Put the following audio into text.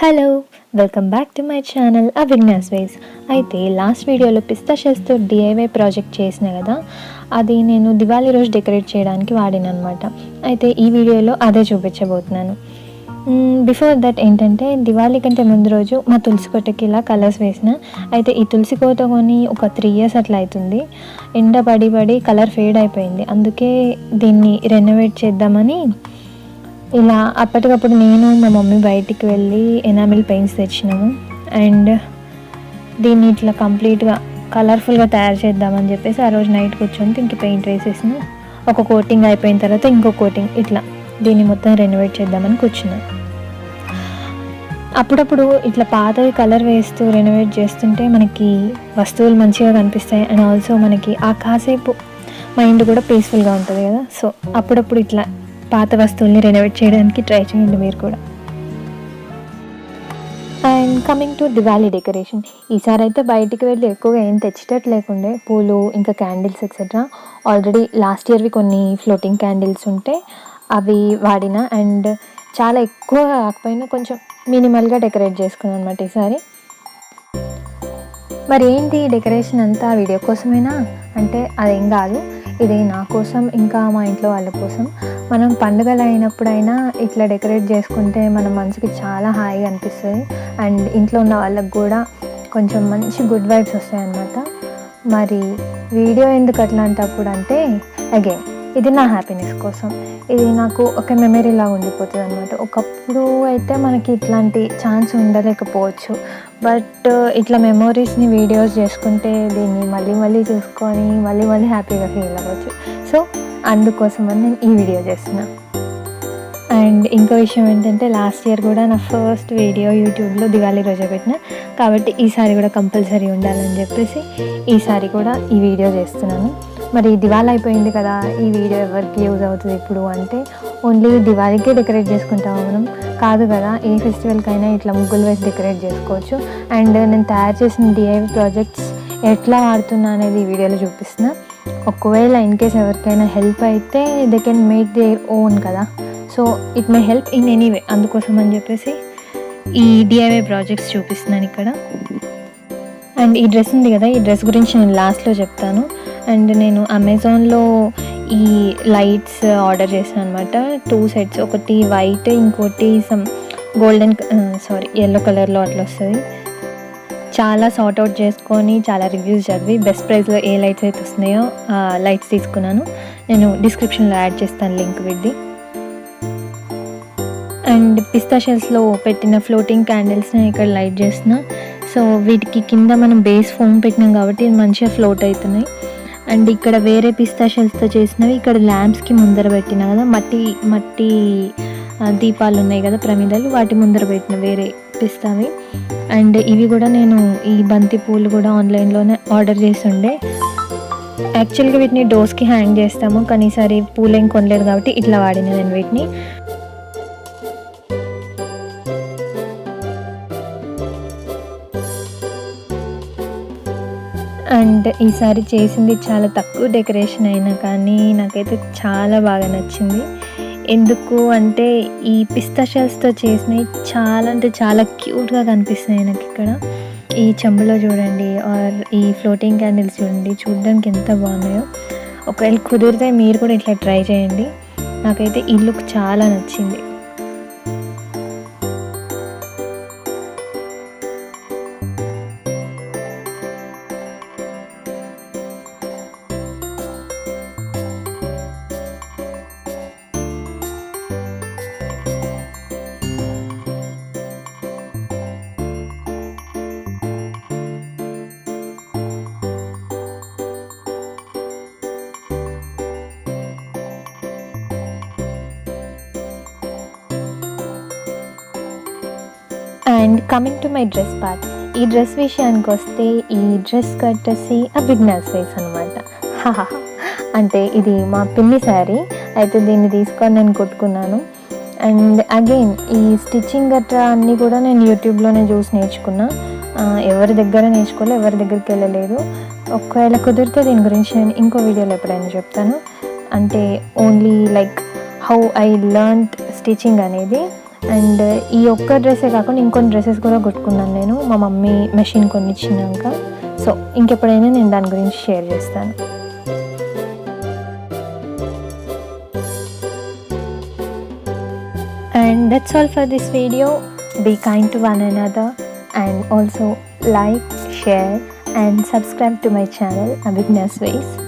Hello, welcome back to my channel అభిజ్ఞాస్వేస్. అయితే last వీడియోలో పిస్తా షెల్స్తో డిఐవై ప్రాజెక్ట్ చేసిన కదా, అది నేను దివాళీ రోజు డెకరేట్ చేయడానికి వాడిన అనమాట. అయితే ఈ వీడియోలో అదే చూపించబోతున్నాను. బిఫోర్ దట్ ఏంటంటే, దివాళీ కంటే ముందు రోజు మా తులసి కోటకి ఇలా కలర్స్ వేసిన. అయితే ఈ తులసి కోట కొని ఒక 3 years అట్లా అవుతుంది. ఎండ పడి పడి కలర్ ఫేడ్ అయిపోయింది. అందుకే దీన్ని రెనోవేట్ చేద్దామని ఇలా అప్పటికప్పుడు నేను మా మమ్మీ బయటికి వెళ్ళి ఎనామిల్ పెయింట్స్ తెచ్చినాము. అండ్ దీన్ని ఇట్లా కంప్లీట్గా కలర్ఫుల్గా తయారు చేద్దామని చెప్పేసి ఆ రోజు నైట్ కూర్చొని దీనికి పెయింట్ వేసేసిన. ఒక కోటింగ్ అయిపోయిన తర్వాత ఇంకో కోటింగ్, ఇట్లా దీన్ని మొత్తం రెనోవేట్ చేద్దామని కూర్చున్నాను. అప్పుడప్పుడు ఇట్లా పాతవి కలర్ వేస్తూ రెనోవేట్ చేస్తుంటే మనకి వస్తువులు మంచిగా కనిపిస్తాయి. అండ్ ఆల్సో మనకి ఆ కాసేపు మైండ్ కూడా పీస్ఫుల్గా ఉంటుంది కదా. సో అప్పుడప్పుడు ఇట్లా పాత వస్తువుల్ని రెనోవేట్ చేయడానికి ట్రై చేయండి మీరు కూడా. And coming to Diwali decoration, ఈసారి అయితే బయటికి వెళ్ళి ఎక్కువగా ఏం తెచ్చేటట్టు లేకుండే. పూలు ఇంకా క్యాండిల్స్ ఎక్సెట్రా. ఆల్రెడీ లాస్ట్ ఇయర్వి కొన్ని ఫ్లోటింగ్ క్యాండిల్స్ ఉంటే అవి వాడిన. అండ్ చాలా ఎక్కువ కాకపోయినా కొంచెం మినిమల్గా డెకరేట్ చేసుకున్నాను అనమాట ఈసారి. మరి ఏంటి డెకరేషన్ అంతా వీడియో కోసమేనా అంటే అదేం కాదు. ఇది నా కోసం ఇంకా మా ఇంట్లో వాళ్ళ కోసం. మనం పండుగలు అయినప్పుడైనా ఇట్లా డెకరేట్ చేసుకుంటే మన మనసుకి చాలా హాయిగా అనిపిస్తుంది. అండ్ ఇంట్లో ఉన్న వాళ్ళకి కూడా కొంచెం మంచి గుడ్ వైబ్స్ వస్తాయి అన్నమాట. మరి వీడియో ఎందుకు అట్లాంటప్పుడు అంటే, అగైన్ ఇది నా హ్యాపీనెస్ కోసం. ఇది నాకు ఒక మెమరీలా ఉండిపోతుంది అనమాట. ఒకప్పుడు అయితే మనకి ఇట్లాంటి ఛాన్స్ ఉండలేకపోవచ్చు, బట్ ఇట్లా మెమోరీస్ని వీడియోస్ చేసుకుంటే దీన్ని మళ్ళీ మళ్ళీ చూసుకొని మళ్ళీ హ్యాపీగా ఫీల్ అవ్వచ్చు. సో అందుకోసమని నేను ఈ వీడియో చేస్తున్నా. అండ్ ఇంకో విషయం ఏంటంటే, లాస్ట్ ఇయర్ కూడా నా ఫస్ట్ వీడియో యూట్యూబ్లో దివాళీ రోజే పెట్టిన, కాబట్టి ఈసారి కూడా కంపల్సరీ ఉండాలని చెప్పేసి ఈసారి కూడా ఈ వీడియో చేస్తున్నాను. మరి దివాళీ అయిపోయింది కదా, ఈ వీడియో ఎవరికి యూజ్ అవుతుంది ఇప్పుడు అంటే, ఓన్లీ దివాళీకే డెకరేట్ చేసుకుంటాము మనం కాదు కదా. ఏ ఫెస్టివల్కైనా ఇట్లా ముగ్గులు వేసి డెకరేట్ చేసుకోవచ్చు. అండ్ నేను తయారు చేసిన డిఐవై ప్రాజెక్ట్స్ ఎట్లా వాడుతున్నా అనేది ఈ వీడియోలో చూపిస్తున్నా. ఒకవేళ ఇన్ కేస్ ఎవరికైనా హెల్ప్ అయితే they can make their own కదా. So it may help in any way. అందుకోసం అని చెప్పేసి ఈ డిఐవై ప్రాజెక్ట్స్ చూపిస్తున్నాను ఇక్కడ. అండ్ ఈ డ్రెస్ ఉంది కదా, ఈ డ్రెస్ గురించి నేను లాస్ట్లో చెప్తాను. అండ్ నేను అమెజాన్లో ఈ లైట్స్ ఆర్డర్ చేశాను అనమాట. 2 sets, ఒకటి వైట్, ఇంకోటి సమ్ గోల్డెన్ ఎల్లో కలర్లో అట్లా వస్తుంది. చాలా సార్ట్ అవుట్ చేసుకొని చాలా రివ్యూస్ చదివి బెస్ట్ ప్రైస్లో ఏ లైట్స్ అయితే వస్తున్నాయో ఆ లైట్స్ తీసుకున్నాను. నేను డిస్క్రిప్షన్లో యాడ్ చేస్తాను లింక్ విడ్ది. అండ్ పిస్తా షెల్స్లో పెట్టిన ఫ్లోటింగ్ క్యాండిల్స్ని ఇక్కడ లైట్ చేస్తున్నా. సో వీటికి కింద మనం బేస్ ఫోమ్ పెట్టినాం కాబట్టి ఇది మంచిగా ఫ్లోట్ అవుతున్నాయి. అండ్ ఇక్కడ వేరే పిస్తా షెల్స్తో చేసినవి ఇక్కడ ల్యాంప్స్కి ముందర పెట్టిన కదా, మట్టి దీపాలు ఉన్నాయి కదా, ప్రమిదలు, వాటి ముందర పెట్టిన వేరే పిస్తావి. అండ్ ఇవి కూడా నేను ఈ బంతి పూలు కూడా ఆన్లైన్లోనే ఆర్డర్ చేసి ఉండే. యాక్చువల్గా వీటిని డోర్స్కి హ్యాంగ్ చేస్తాము, కానీ ఈసారి పూలు ఏం కొనలేదు కాబట్టి ఇట్లా వాడిన నేను వీటిని. అండ్ ఈసారి చేసింది చాలా తక్కువ డెకరేషన్ అయినా కానీ నాకైతే చాలా బాగా నచ్చింది. ఎందుకు అంటే ఈ పిస్తా షెల్స్తో చేసినవి చాలా అంటే చాలా క్యూట్గా కనిపిస్తున్నాయి నాకు ఇక్కడ. ఈ చెంబులో చూడండి, ఆర్ ఈ ఫ్లోటింగ్ క్యాండిల్స్ చూడండి, చూడడానికి ఎంత బాగున్నాయో. ఒకవేళ కుదిరితే మీరు కూడా ఇట్లా ట్రై చేయండి. నాకైతే ఈ లుక్ చాలా నచ్చింది. And coming to my dress part, ఈ డ్రెస్ విషయానికి వస్తే ఈ డ్రెస్ కట్టేసి అభిజ్ఞాస్వేస్ అనమాట. అంటే ఇది మా పిన్ని శారీ. అయితే దీన్ని తీసుకొని నేను కొట్టుకున్నాను. అండ్ అగైన్ ఈ స్టిచ్చింగ్ గట్రా అన్నీ కూడా నేను యూట్యూబ్లోనే చూసి నేర్చుకున్నా. ఎవరి దగ్గర నేర్చుకోలే, ఎవరి దగ్గరికి వెళ్ళలేదు. ఒకవేళ కుదిరితే దీని గురించి నేను ఇంకో వీడియోలో ఎప్పుడైనా చెప్తాను. అంటే only like how I learned stitching అనేది. అండ్ ఈ ఒక్క డ్రెస్సే కాకుండా ఇంకొన్ని డ్రెస్సెస్ కూడా కుట్టుకున్నాను నేను మా మమ్మీ మెషిన్ కొనిచ్చినాక. సో ఇంకెప్పుడైనా నేను దాని గురించి షేర్ చేస్తాను. And that's all for this video. Be kind to one another and also like, share and subscribe to my channel Abhignasways.